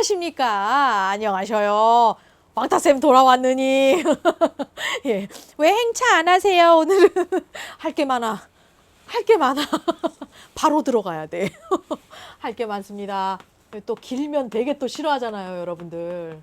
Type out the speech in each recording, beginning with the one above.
안녕하십니까? 안녕하셔요. 왕타쌤 돌아왔느니. 예. 왜 행차 안 하세요? 오늘은 할 게 많아. 할 게 많아. 바로 들어가야 돼. 할 게 많습니다. 또 길면 되게 또 싫어하잖아요, 여러분들.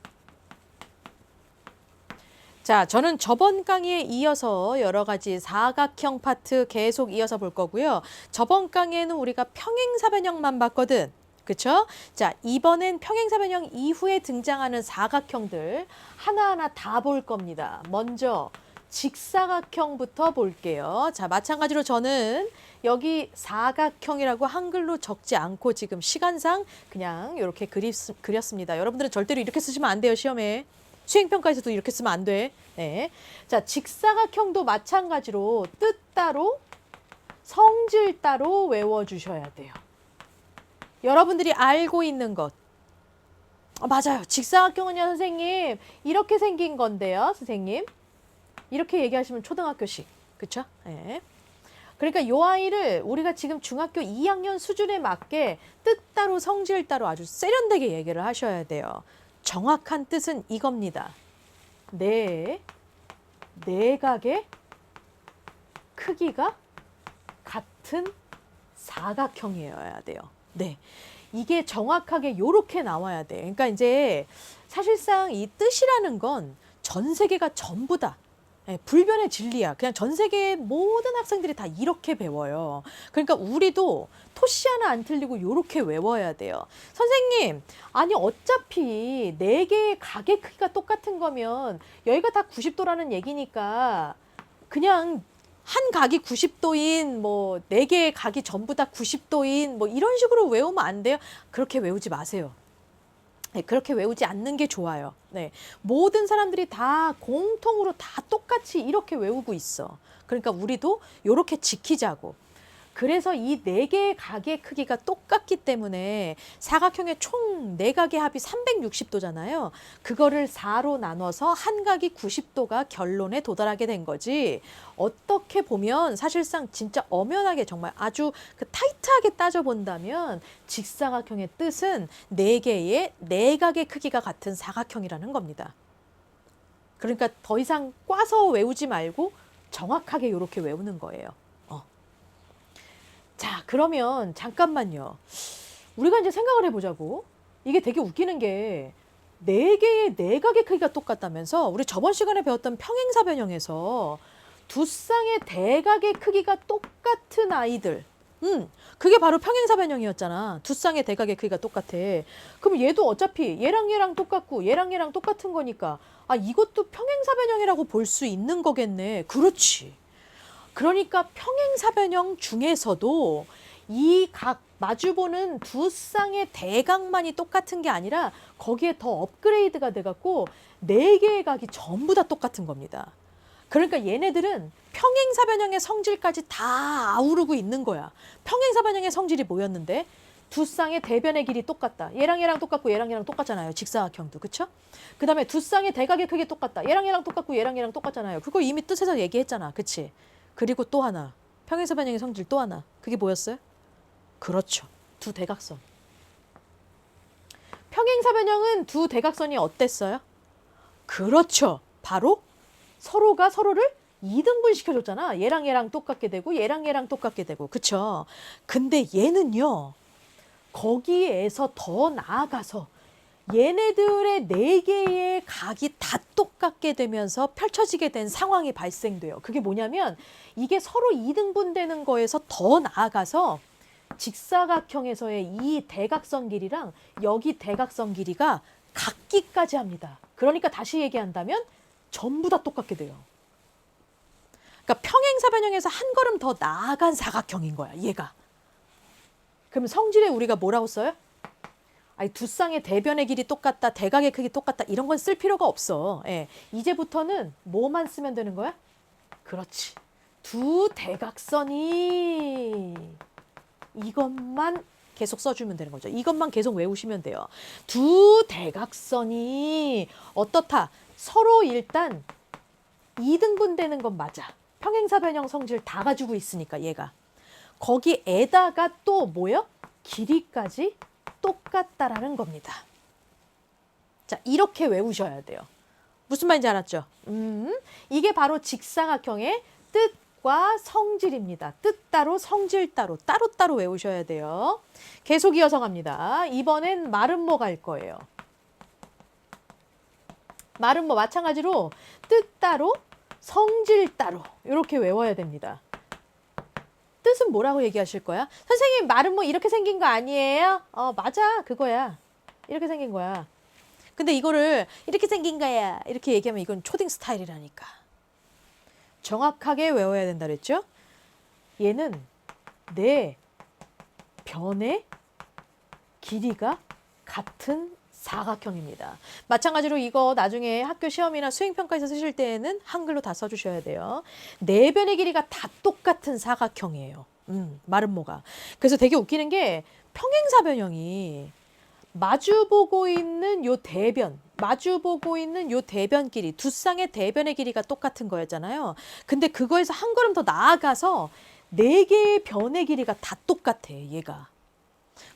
자, 저는 저번 강의에 이어서 여러 가지 사각형 파트 계속 이어서 볼 거고요. 저번 강의에는 우리가 평행사변형만 봤거든. 그쵸? 자, 이번엔 평행사변형 이후에 등장하는 사각형들 하나하나 다 볼 겁니다. 먼저 직사각형부터 볼게요. 자, 마찬가지로 저는 여기 사각형이라고 한글로 적지 않고 지금 시간상 그냥 이렇게 그렸습니다. 여러분들은 절대로 이렇게 쓰시면 안 돼요, 시험에. 수행평가에서도 이렇게 쓰면 안 돼. 네. 자, 직사각형도 마찬가지로 뜻 따로, 성질 따로 외워주셔야 돼요. 여러분들이 알고 있는 것. 맞아요. 직사각형은요, 선생님. 이렇게 생긴 건데요, 선생님. 이렇게 얘기하시면 초등학교식. 그쵸? 네. 그러니까 요 아이를 우리가 지금 중학교 2학년 수준에 맞게 뜻 따로, 성질 따로 아주 세련되게 얘기를 하셔야 돼요. 정확한 뜻은 이겁니다. 내각의 크기가 같은 사각형이어야 돼요. 네. 이게 정확하게 요렇게 나와야 돼. 그러니까 이제 사실상 이 뜻이라는 건 전 세계가 전부 다 불변의 진리야. 그냥 전 세계의 모든 학생들이 다 이렇게 배워요. 그러니까 우리도 토시 하나 안 틀리고 이렇게 외워야 돼요. 선생님, 아니 어차피 4개의 각의 크기가 똑같은 거면 여기가 다 90도라는 얘기니까 그냥 한 각이 90도인 뭐 4개의 각이 전부 다 90도인 뭐 이런 식으로 외우면 안 돼요. 그렇게 외우지 마세요. 네, 그렇게 외우지 않는 게 좋아요. 네, 모든 사람들이 다 공통으로 다 똑같이 이렇게 외우고 있어. 그러니까 우리도 이렇게 지키자고. 그래서 이 4개의 각의 크기가 똑같기 때문에 사각형의 총 4각의 합이 360도잖아요. 그거를 4로 나눠서 한 각이 90도가 결론에 도달하게 된 거지. 어떻게 보면 사실상 진짜 엄연하게 정말 아주 타이트하게 따져본다면 직사각형의 뜻은 4개의 4각의 크기가 같은 사각형이라는 겁니다. 그러니까 더 이상 꽈서 외우지 말고 정확하게 이렇게 외우는 거예요. 자, 그러면 잠깐만요. 우리가 이제 생각을 해보자고. 이게 되게 웃기는 게 4개의 4각의 크기가 똑같다면서 우리 저번 시간에 배웠던 평행사변형에서 두 쌍의 대각의 크기가 똑같은 아이들. 그게 바로 평행사변형이었잖아. 두 쌍의 대각의 크기가 똑같아. 그럼 얘도 어차피 얘랑 똑같고 얘랑 똑같은 거니까 아, 이것도 평행사변형이라고 볼 수 있는 거겠네. 그렇지. 그러니까 평행사변형 중에서도 이 각 마주보는 두 쌍의 대각만이 똑같은 게 아니라 거기에 더 업그레이드가 돼갖고 4개의 각이 전부 다 똑같은 겁니다. 그러니까 얘네들은 평행사변형의 성질까지 다 아우르고 있는 거야. 평행사변형의 성질이 뭐였는데? 두 쌍의 대변의 길이 똑같다. 얘랑 똑같고 얘랑 똑같잖아요. 직사각형도. 그쵸? 그 다음에 두 쌍의 대각의 크기 똑같다. 얘랑 똑같고 얘랑 똑같잖아요. 그거 이미 뜻에서 얘기했잖아. 그치? 그리고 또 하나, 평행사변형의 성질 또 하나. 그게 뭐였어요? 그렇죠. 두 대각선. 평행사변형은 두 대각선이 어땠어요? 그렇죠. 바로 서로가 서로를 2등분 시켜줬잖아. 얘랑 똑같게 되고 얘랑 똑같게 되고. 그쵸? 근데 얘는요. 거기에서 더 나아가서 얘네들의 4개의 각이 다 똑같게 되면서 펼쳐지게 된 상황이 발생돼요. 그게 뭐냐면 이게 서로 2등분 되는 거에서 더 나아가서 직사각형에서의 이 대각선 길이랑 여기 대각선 길이가 같기까지 합니다. 그러니까 다시 얘기한다면 전부 다 똑같게 돼요. 그러니까 평행사변형에서 한 걸음 더 나아간 사각형인 거야, 얘가. 그럼 성질에 우리가 뭐라고 써요? 아니, 두 쌍의 대변의 길이 똑같다, 대각의 크기 똑같다 이런 건 쓸 필요가 없어. 예. 이제부터는 뭐만 쓰면 되는 거야? 그렇지. 두 대각선이 이것만 계속 써주면 되는 거죠. 이것만 계속 외우시면 돼요. 두 대각선이 어떻다? 서로 일단 2등분 되는 건 맞아. 평행사변형 성질 다 가지고 있으니까 얘가. 거기에다가 또 뭐요? 길이까지 똑같다라는 겁니다. 자, 이렇게 외우셔야 돼요. 무슨 말인지 알았죠? 이게 바로 직사각형의 뜻과 성질입니다. 뜻 따로 성질 따로 따로따로 외우셔야 돼요. 계속 이어서 갑니다. 이번엔 마름모 갈 거예요. 마름모 마찬가지로 뜻 따로 성질 따로 이렇게 외워야 됩니다. 뜻은 뭐라고 얘기하실 거야? 선생님 마름모 이렇게 생긴 거 아니에요? 맞아 그거야. 이렇게 생긴 거야. 근데 이거를 이렇게 생긴 거야 이렇게 얘기하면 이건 초딩 스타일이라니까. 정확하게 외워야 된다 그랬죠? 얘는 내 변의 길이가 같은 사각형입니다. 마찬가지로 이거 나중에 학교 시험이나 수행평가에서 쓰실 때에는 한글로 다 써주셔야 돼요. 네 변의 길이가 다 똑같은 사각형이에요. 마름모가. 그래서 되게 웃기는 게 평행사변형이 마주보고 있는 요 대변, 마주보고 있는 요 대변 길이, 두 쌍의 대변의 길이가 똑같은 거였잖아요. 근데 그거에서 한 걸음 더 나아가서 네 개의 변의 길이가 다 똑같아, 얘가.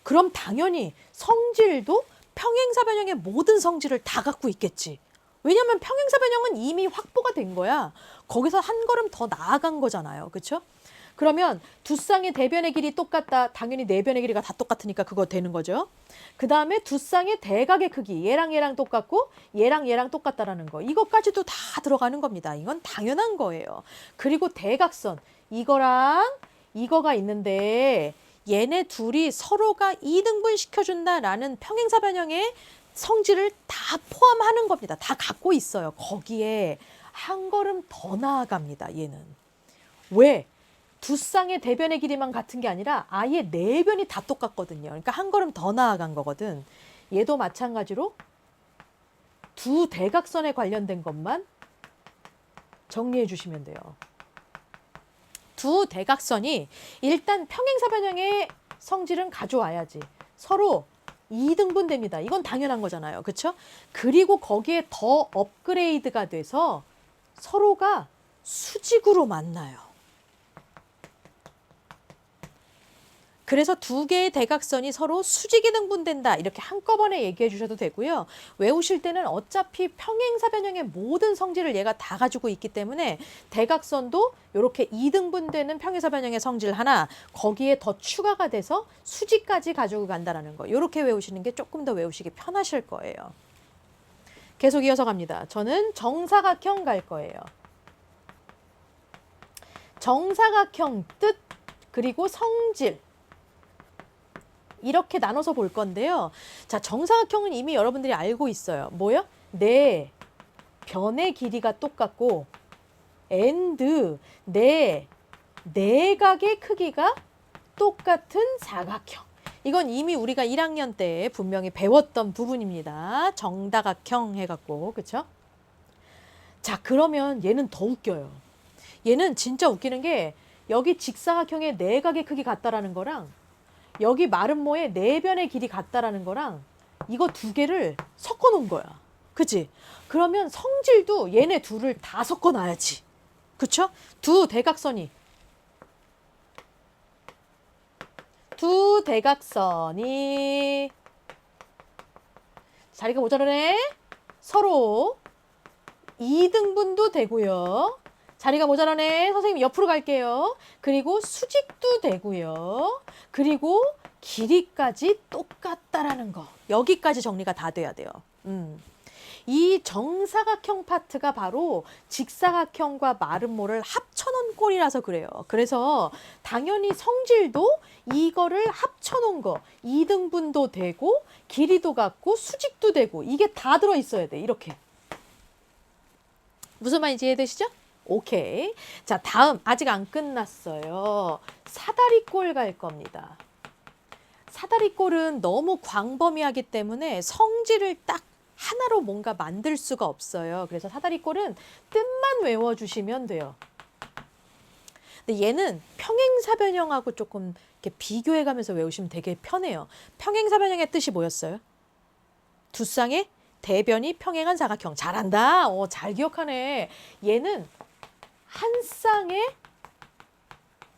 그럼 당연히 성질도 평행사변형의 모든 성질을 다 갖고 있겠지. 왜냐하면 평행사변형은 이미 확보가 된 거야. 거기서 한 걸음 더 나아간 거잖아요. 그렇죠? 그러면 두 쌍의 대변의 길이 똑같다. 당연히 네 변의 길이가 다 똑같으니까 그거 되는 거죠. 그 다음에 두 쌍의 대각의 크기. 얘랑 얘랑 똑같고 얘랑 얘랑 똑같다라는 거. 이것까지도 다 들어가는 겁니다. 이건 당연한 거예요. 그리고 대각선. 이거랑 이거가 있는데 얘네 둘이 서로가 2등분 시켜준다라는 평행사변형의 성질을 다 포함하는 겁니다. 다 갖고 있어요. 거기에 한 걸음 더 나아갑니다. 얘는. 왜? 두 쌍의 대변의 길이만 같은 게 아니라 아예 네 변이 다 똑같거든요. 그러니까 한 걸음 더 나아간 거거든. 얘도 마찬가지로 두 대각선에 관련된 것만 정리해 주시면 돼요. 두 대각선이 일단 평행사변형의 성질은 가져와야지. 서로 2등분 됩니다. 이건 당연한 거잖아요. 그렇죠? 그리고 거기에 더 업그레이드가 돼서 서로가 수직으로 만나요. 그래서 두 개의 대각선이 서로 수직이 등분된다. 이렇게 한꺼번에 얘기해 주셔도 되고요. 외우실 때는 어차피 평행사변형의 모든 성질을 얘가 다 가지고 있기 때문에 대각선도 이렇게 2등분되는 평행사변형의 성질 하나, 거기에 더 추가가 돼서 수직까지 가지고 간다는 거. 이렇게 외우시는 게 조금 더 외우시기 편하실 거예요. 계속 이어서 갑니다. 저는 정사각형 갈 거예요. 정사각형 뜻 그리고 성질. 이렇게 나눠서 볼 건데요. 자, 정사각형은 이미 여러분들이 알고 있어요. 뭐요? 네 변의 길이가 똑같고 and 네 내각의 크기가 똑같은 사각형. 이건 이미 우리가 1학년 때 분명히 배웠던 부분입니다. 정다각형 해갖고. 그쵸? 자, 그러면 얘는 더 웃겨요. 얘는 진짜 웃기는 게 여기 직사각형의 내각의 크기 같다라는 거랑 여기 마름모의 네 변의 길이 같다라는 거랑 이거 두 개를 섞어 놓은 거야. 그치? 그러면 성질도 얘네 둘을 다 섞어 놔야지. 그쵸? 두 대각선이 자리가 모자라네. 서로 2등분도 되고요. 자리가 모자라네. 선생님 옆으로 갈게요. 그리고 수직도 되고요. 그리고 길이까지 똑같다라는 거. 여기까지 정리가 다 돼야 돼요. 이 정사각형 파트가 바로 직사각형과 마름모를 합쳐놓은 꼴이라서 그래요. 그래서 당연히 성질도 이거를 합쳐놓은 거 2등분도 되고 길이도 같고 수직도 되고 이게 다 들어있어야 돼. 이렇게. 무슨 말인지 이해되시죠? 오케이. 자, 다음 아직 안 끝났어요. 사다리꼴 갈 겁니다. 사다리꼴은 너무 광범위하기 때문에 성질을 딱 하나로 뭔가 만들 수가 없어요. 그래서 사다리꼴은 뜻만 외워주시면 돼요. 근데 얘는 평행사변형하고 조금 이렇게 비교해가면서 외우시면 되게 편해요. 평행사변형의 뜻이 뭐였어요? 두 쌍의 대변이 평행한 사각형. 잘한다. 잘 기억하네. 얘는 한 쌍의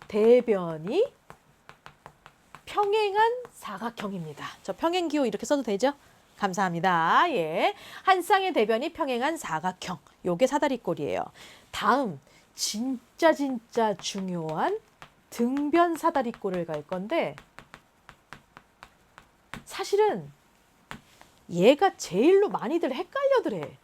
대변이 평행한 사각형입니다. 저 평행기호 이렇게 써도 되죠? 감사합니다. 예. 한 쌍의 대변이 평행한 사각형. 요게 사다리꼴이에요. 다음 진짜 중요한 등변 사다리꼴을 갈 건데 사실은 얘가 제일로 많이들 헷갈려들 해.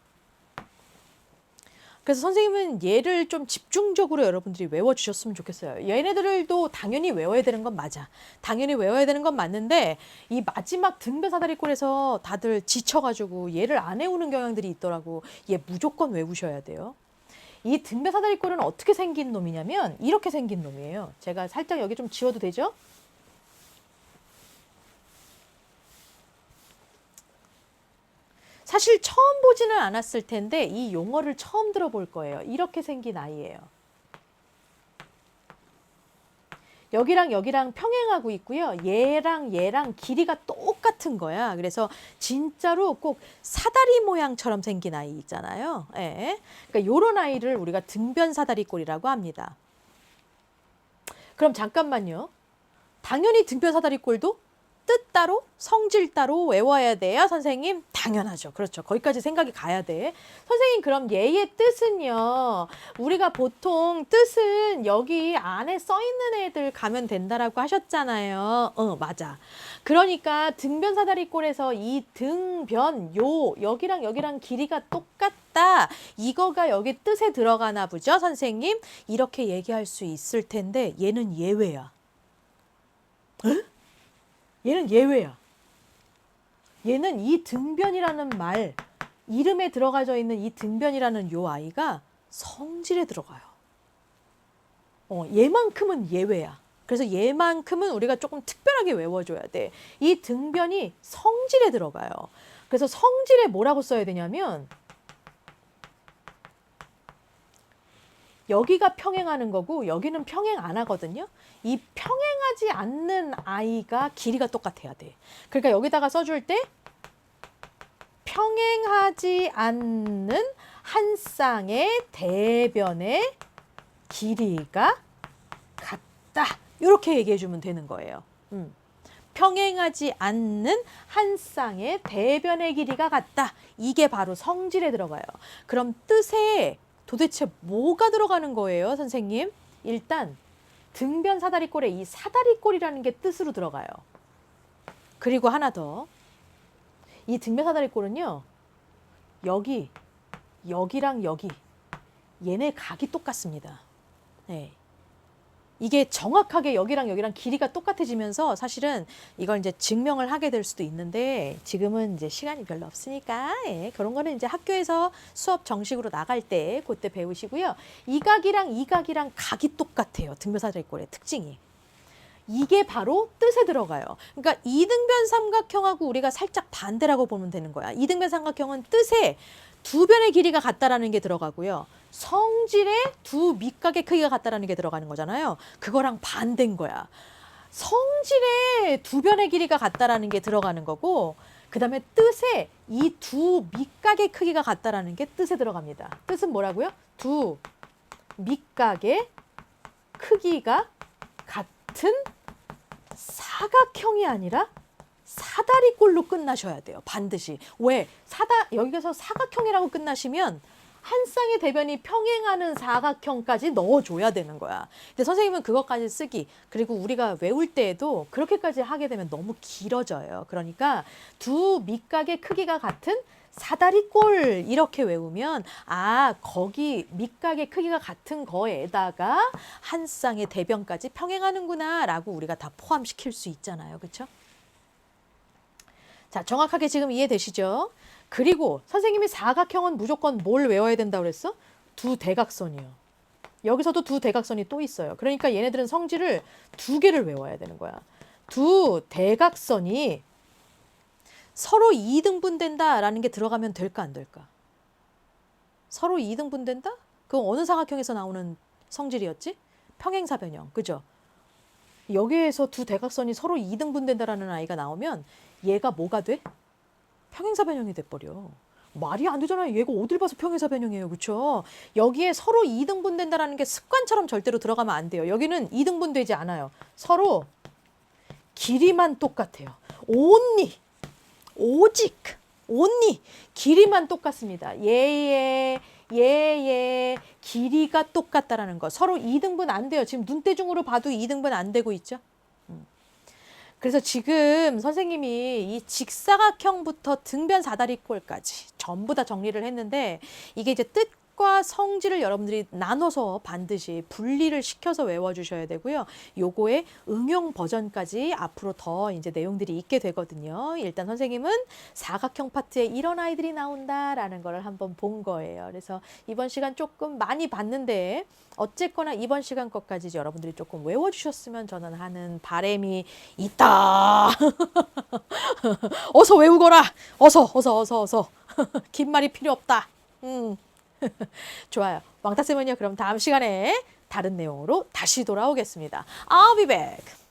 그래서 선생님은 얘를 좀 집중적으로 여러분들이 외워주셨으면 좋겠어요. 얘네들도 당연히 외워야 되는 건 맞아. 당연히 외워야 되는 건 맞는데 이 마지막 등변 사다리꼴에서 다들 지쳐가지고 얘를 안 외우는 경향들이 있더라고. 얘 무조건 외우셔야 돼요. 이 등변 사다리꼴은 어떻게 생긴 놈이냐면 이렇게 생긴 놈이에요. 제가 살짝 여기 좀 지워도 되죠? 사실 처음 보지는 않았을 텐데 이 용어를 처음 들어볼 거예요. 이렇게 생긴 아이예요. 여기랑 여기랑 평행하고 있고요. 얘랑 길이가 똑같은 거야. 그래서 진짜로 꼭 사다리 모양처럼 생긴 아이 있잖아요. 예. 그러니까 요런 아이를 우리가 등변 사다리꼴이라고 합니다. 그럼 잠깐만요. 당연히 등변 사다리꼴도 뜻 따로 성질 따로 외워야 돼요, 선생님? 당연하죠. 그렇죠. 거기까지 생각이 가야 돼. 선생님, 그럼 얘의 뜻은요. 우리가 보통 뜻은 여기 안에 써 있는 애들 가면 된다라고 하셨잖아요. 맞아. 그러니까 등변 사다리꼴에서 이 등변 여기랑 여기랑 길이가 똑같다. 이거가 여기 뜻에 들어가나 보죠, 선생님? 이렇게 얘기할 수 있을 텐데 얘는 예외야. 에? 얘는 예외야. 얘는 이 등변이라는 말, 이름에 들어가져 있는 이 등변이라는 요 아이가 성질에 들어가요. 얘만큼은 예외야. 그래서 얘만큼은 우리가 조금 특별하게 외워줘야 돼. 이 등변이 성질에 들어가요. 그래서 성질에 뭐라고 써야 되냐면 여기가 평행하는 거고 여기는 평행 안 하거든요. 이 평행하지 않는 아이가 길이가 똑같아야 돼. 그러니까 여기다가 써줄 때 평행하지 않는 한 쌍의 대변의 길이가 같다. 이렇게 얘기해 주면 되는 거예요. 평행하지 않는 한 쌍의 대변의 길이가 같다. 이게 바로 성질에 들어가요. 그럼 뜻에 도대체 뭐가 들어가는 거예요, 선생님? 일단 등변 사다리꼴에 이 사다리꼴이라는 게 뜻으로 들어가요. 그리고 하나 더. 이 등변 사다리꼴은요. 여기랑 여기 얘네 각이 똑같습니다. 네. 이게 정확하게 여기랑 여기랑 길이가 똑같아지면서 사실은 이걸 이제 증명을 하게 될 수도 있는데 지금은 이제 시간이 별로 없으니까 그런 거는 이제 학교에서 수업 정식으로 나갈 때 그때 배우시고요. 이 각이랑 각이 똑같아요. 등변 사다리꼴의 특징이. 이게 바로 뜻에 들어가요. 그러니까 이등변 삼각형하고 우리가 살짝 반대라고 보면 되는 거야. 이등변 삼각형은 뜻에 두 변의 길이가 같다라는 게 들어가고요. 성질에 두 밑각의 크기가 같다라는 게 들어가는 거잖아요. 그거랑 반대인 거야. 성질에 두 변의 길이가 같다라는 게 들어가는 거고 그다음에 뜻에 이 두 밑각의 크기가 같다라는 게 뜻에 들어갑니다. 뜻은 뭐라고요? 두 밑각의 크기가 같은 사각형이 아니라 사다리꼴로 끝나셔야 돼요. 반드시. 왜? 여기서 사각형이라고 끝나시면 한 쌍의 대변이 평행하는 사각형까지 넣어줘야 되는 거야. 근데 선생님은 그것까지 쓰기 그리고 우리가 외울 때에도 그렇게까지 하게 되면 너무 길어져요. 그러니까 두 밑각의 크기가 같은 사다리꼴 이렇게 외우면 거기 밑각의 크기가 같은 거에다가 한 쌍의 대변까지 평행하는구나 라고 우리가 다 포함시킬 수 있잖아요. 그렇죠? 자, 정확하게 지금 이해되시죠? 그리고 선생님이 사각형은 무조건 뭘 외워야 된다고 그랬어? 두 대각선이요. 여기서도 두 대각선이 또 있어요. 그러니까 얘네들은 성질을 두 개를 외워야 되는 거야. 두 대각선이 서로 2등분된다라는 게 들어가면 될까 안 될까? 서로 2등분된다? 그건 어느 사각형에서 나오는 성질이었지? 평행사변형. 그죠? 여기에서 두 대각선이 서로 2등분된다라는 아이가 나오면 얘가 뭐가 돼? 평행사변형이 돼버려. 말이 안 되잖아요. 얘가 어딜 봐서 평행사변형이에요. 그렇죠? 여기에 서로 2등분된다라는 게 습관처럼 절대로 들어가면 안 돼요. 여기는 2등분되지 않아요. 서로 길이만 똑같아요. 오직 only 길이만 똑같습니다. 얘의 길이가 똑같다라는 거. 서로 2등분 안 돼요. 지금 눈대중으로 봐도 2등분 안 되고 있죠. 그래서 지금 선생님이 이 직사각형부터 등변 사다리꼴까지 전부 다 정리를 했는데 이게 이제 뜻과 성질을 여러분들이 나눠서 반드시 분리를 시켜서 외워주셔야 되고요. 요거의 응용 버전까지 앞으로 더 이제 내용들이 있게 되거든요. 일단 선생님은 사각형 파트에 이런 아이들이 나온다라는 걸 한번 본 거예요. 그래서 이번 시간 조금 많이 봤는데 어쨌거나 이번 시간 것까지 여러분들이 조금 외워주셨으면 저는 하는 바람이 있다. 어서 외우거라. 어서. 긴 말이 필요 없다. 좋아요. 왕따쌤은요, 그럼 다음 시간에 다른 내용으로 다시 돌아오겠습니다. I'll be back.